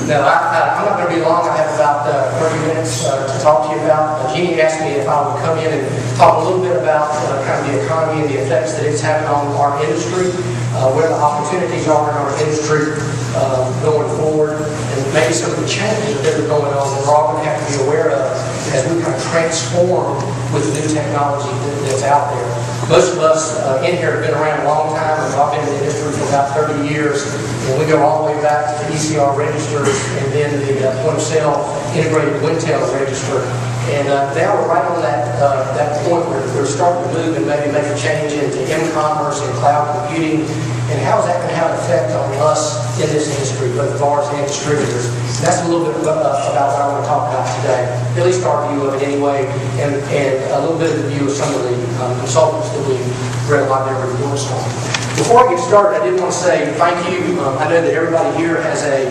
No, I'm not going to be long. I have about 30 minutes to talk to you about. Jeannie asked me if I would come in and talk a little bit about kind of the economy and the effects that it's having on our industry, where the opportunities are in our industry going forward, and maybe some of the changes that are going on that we're all going to have to be aware of as we kind of transform with the new technology that's out there. Most of us in here have been around a long time, and I've been in the industry for about 30 years, and we go all the way back to the ECR registers and then the point-of-sale integrated Wintel register. And now we're right on that point where we're starting to move and maybe make a change into m-commerce and cloud computing. And how is that going to have an effect on us in this industry, both VARs and distributors? And that's a little bit about what I want to talk about today, at least our view of it anyway, and a little bit of the view of some of the consultants that we've read a lot of their reports on. Before I get started, I did want to say thank you. I know that everybody here has a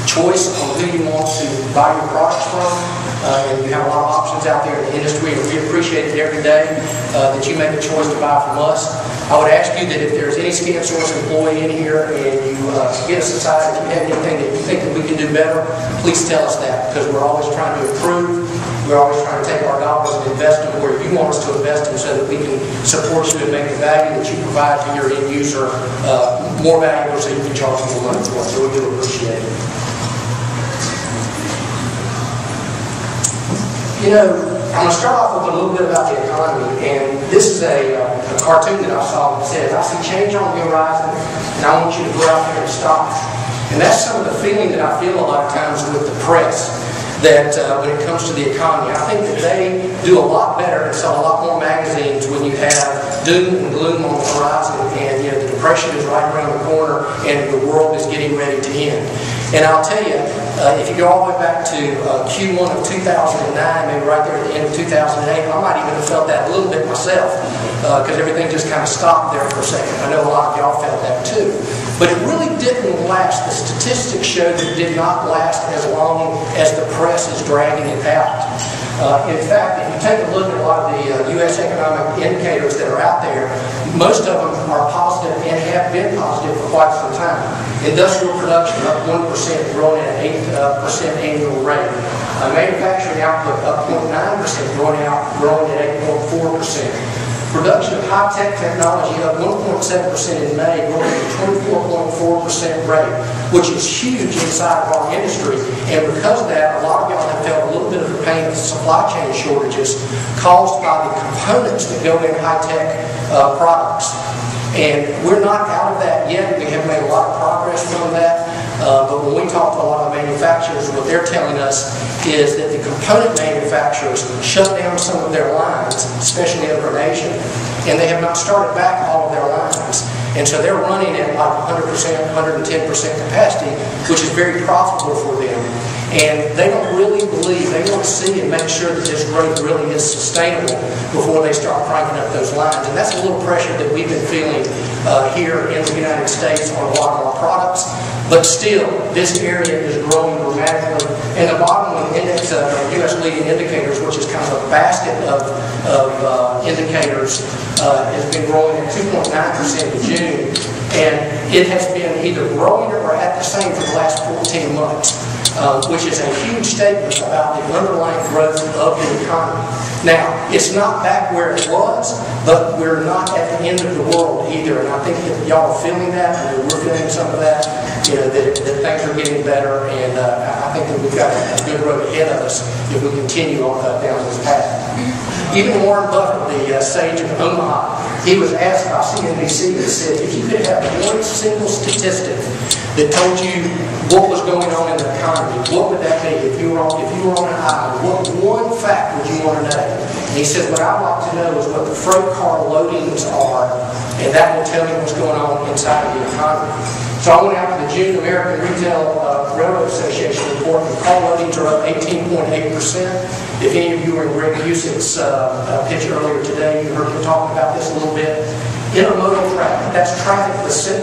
choice on who you want to buy your products from, and you have a lot of options out there in the industry, and we appreciate it every day that you make a choice to buy from us. I would ask you that if there's any ScanSource employee in here and you get us aside, if you have anything that you think that we can do better, please tell us that, because we're always trying to improve. We're always trying to take our dollars and invest them where you want us to invest them so that we can support you and make the value that you provide to your end user more valuable so you can charge more money for it. So we do appreciate it. You know, I'm going to start off with a little bit about the economy, and this is a cartoon that I saw that says, "I see change on the horizon, and I want you to go out there and stop it." And that's some of the feeling that I feel a lot of times with the press, that when it comes to the economy. I think that they do a lot better and sell a lot more magazines when you have doom and gloom on the horizon, and you know, the depression is right around the corner, and the world is getting ready to end. And I'll tell you, if you go all the way back to Q1 of 2009, maybe right there at the end of 2008, I might even have felt that a little bit myself, because everything just kind of stopped there for a second. I know a lot of y'all felt that too. But it really didn't last. The statistics show that it did not last as long as the press is dragging it out. In fact, if you take a look at a lot of the U.S. economic indicators that are out there, most of them are positive and have been positive for quite some time. Industrial production up 1%, growing at an 8% annual rate. Manufacturing output up 0.9%, growing at 8.4%. Production of high-tech technology up 1.7% in May, growing at a 24.4% rate, which is huge inside of our industry. And because of that, a lot of y'all have felt a little bit of the pain of supply chain shortages caused by the components that go in high-tech products. And we're not out of that yet. We have made a lot of progress from that. But when we talk to a lot of manufacturers, what they're telling us is that the component manufacturers shut down some of their lines, especially in Asia, and they have not started back all of their lines. And so they're running at like 100%, 110% capacity, which is very profitable for them. And they don't really believe, they want to see and make sure that this growth really is sustainable before they start cranking up those lines. And that's a little pressure that we've been feeling here in the United States on a lot of our products. But still, this area is growing dramatically. And the bottom one, index of U.S. leading indicators, which is kind of a basket of indicators, has been growing at 2.9% in June. And it has been either growing or at the same for the last 14 months. Which is a huge statement about the underlying growth of the economy. Now, it's not back where it was, but we're not at the end of the world either. And I think that y'all are feeling that, and we're feeling some of that, you know, that things are getting better, and I think that we've got a good road ahead of us if we continue on down this path. Even Warren Buffett, the sage of Omaha, he was asked by CNBC, that said, if you could have one single statistic that told you what was going on in the economy, what would that be? If you were on an island, what one fact would you want to know? And he said, what I'd like to know is what the freight car loadings are, and that will tell me what's going on inside of the economy. So I went out to the June American Retail Railroad Association report, and car loadings are up 18.8%. If any of you were in Greg Huset's pitch earlier today, you heard him talk about this a little bit. Intermodal traffic, that's traffic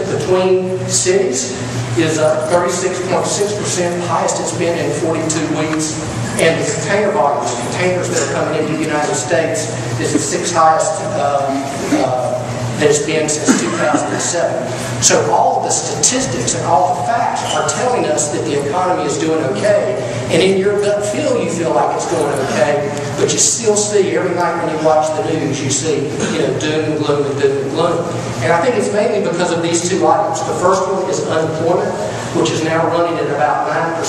between cities, is up 36.6%, highest it's been in 42 weeks. And the container volumes, containers that are coming into the United States, is the 6th highest than it's been since 2007. So all of the statistics and all the facts are telling us that the economy is doing okay, and in your gut feel you feel like it's going okay, but you still see every night when you watch the news, you see, doom and gloom and doom and gloom. And I think it's mainly because of these two items. The first one is unemployment, which is now running at about 9%.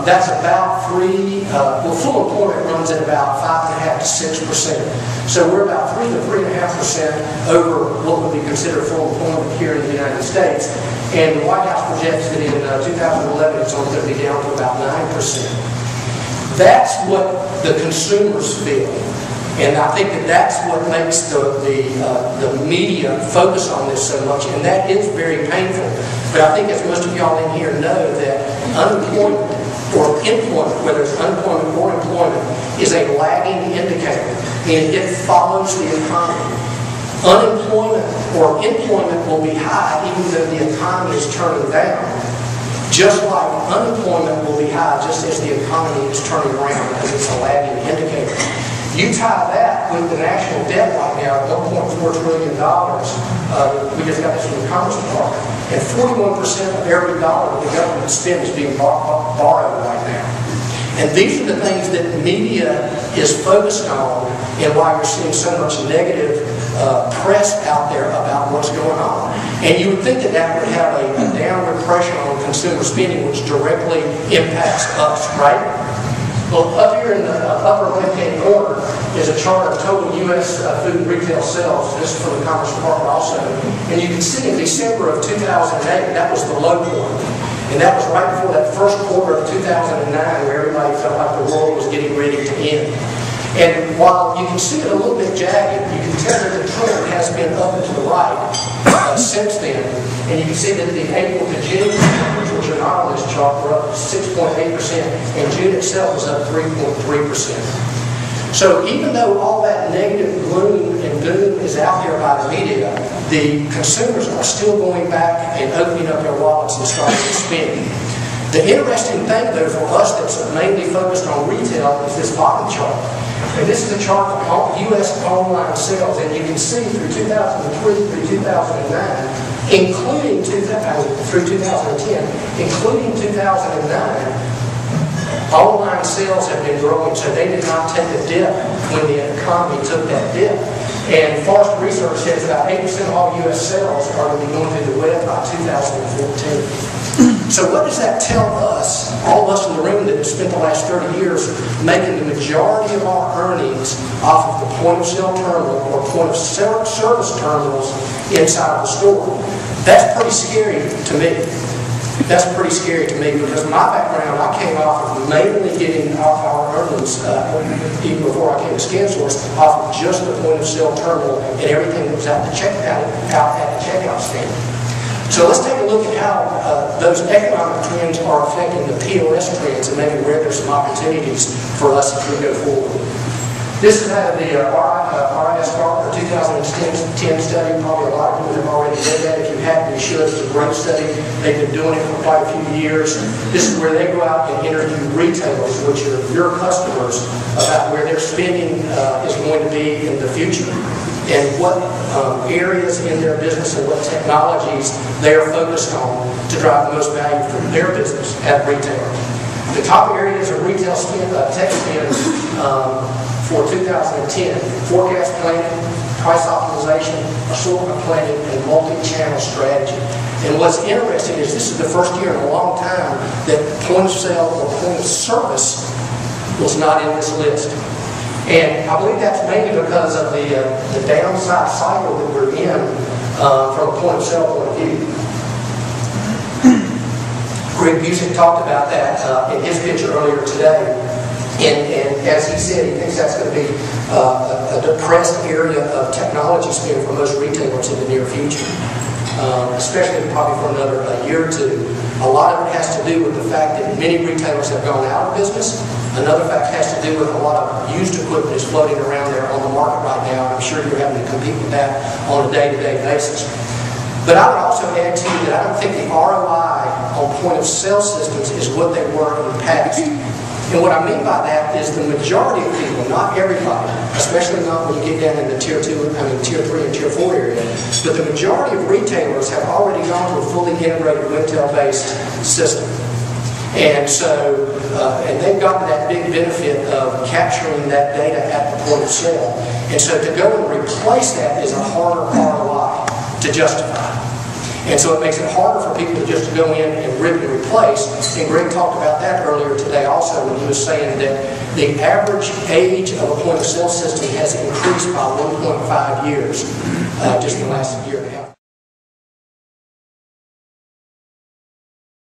That's about full employment runs at about 5.5 to 6%. So we're about 3 to 3.5% over what would be considered full employment here in the United States. And the White House projects that in 2011 it's only going to be down to about 9%. That's what the consumers feel. And I think that that's what makes the media focus on this so much, and that is very painful. But I think, as most of y'all in here know, that unemployment or employment, whether it's unemployment or employment, is a lagging indicator, meaning it follows the economy. Unemployment or employment will be high even though the economy is turning down, just like unemployment will be high just as the economy is turning around, because it's a lagging indicator. You tie that with the national debt right now at $1.4 trillion. We just got this from the Commerce Department. And 41% of every dollar the government spends is being borrowed right now. And these are the things that the media is focused on, and why you're seeing so much negative press out there about what's going on. And you would think that that would have a downward pressure on consumer spending, which directly impacts us, right? Well, up here in the upper left-hand corner is a chart of total U.S. food and retail sales. This is from the Commerce Department also. And you can see in December of 2008, that was the low point. And that was right before that first quarter of 2009, where everybody felt like the world was getting ready to end. And while you can see it a little bit jagged, you can tell that the trend has been up and to the right since then. And you can see that the April to June numbers, which are not on this chart, were up 6.8%, and June itself was up 3.3%. So even though all that negative gloom and doom is out there by the media, the consumers are still going back and opening up their wallets and starting to spend. The interesting thing, though, for us that's mainly focused on retail is this bottom chart. And this is a chart of U.S. online sales, and you can see through 2003 through 2009, including through 2010, including 2009, online sales have been growing, so they did not take a dip when the economy took that dip. And Forrester Research says about 8% of all U.S. sales are going to be going through the web by 2014. So what does that tell us, all of us in the room that have spent the last 30 years making the majority of our earnings off of the point-of-sale terminal or point-of-service terminals inside of the store? That's pretty scary to me. That's pretty scary to me, because my background, I came off of mainly getting our earnings, even before I came to ScanSource, off of just the point-of-sale terminal and everything that was out at the checkout stand. So let's take a look at how those economic trends are affecting the POS trends, and maybe where there's some opportunities for us as we go forward. This is out of the RSPA 2010 study. Probably a lot of people have already read that. If you haven't, you should. It's a great study. They've been doing it for quite a few years. This is where they go out and interview retailers, which are your customers, about where their spending is going to be in the future, and what areas in their business and what technologies they are focused on to drive the most value for their business at retail. The top areas of retail spend, tech spend for 2010, forecast planning, price optimization, assortment planning, and multi-channel strategy. And what's interesting is this is the first year in a long time that point of sale or point of service was not in this list. And I believe that's mainly because of the downside cycle that we're in from a point-of-sale point of view. Greg Busick talked about that in his picture earlier today. And as he said, he thinks that's going to be a depressed area of technology spend for most retailers in the near future, especially probably for another year or two. A lot of it has to do with the fact that many retailers have gone out of business. Another fact has to do with a lot of used equipment is floating around there on the market right now, and I'm sure you're having to compete with that on a day-to-day basis. But I would also add to you that I don't think the ROI on point-of-sale systems is what they were in the past. And what I mean by that is the majority of people, not everybody, especially not when you get down in the tier 3 and tier 4 area, but the majority of retailers have already gone to a fully integrated Wintel-based system. And so, and they've gotten that big benefit of capturing that data at the point of sale. And so to go and replace that is a harder ROI to justify. And so it makes it harder for people to just go in and rip and replace. And Greg talked about that earlier today also when he was saying that the average age of a point of sale system has increased by 1.5 years just in the last year and a half.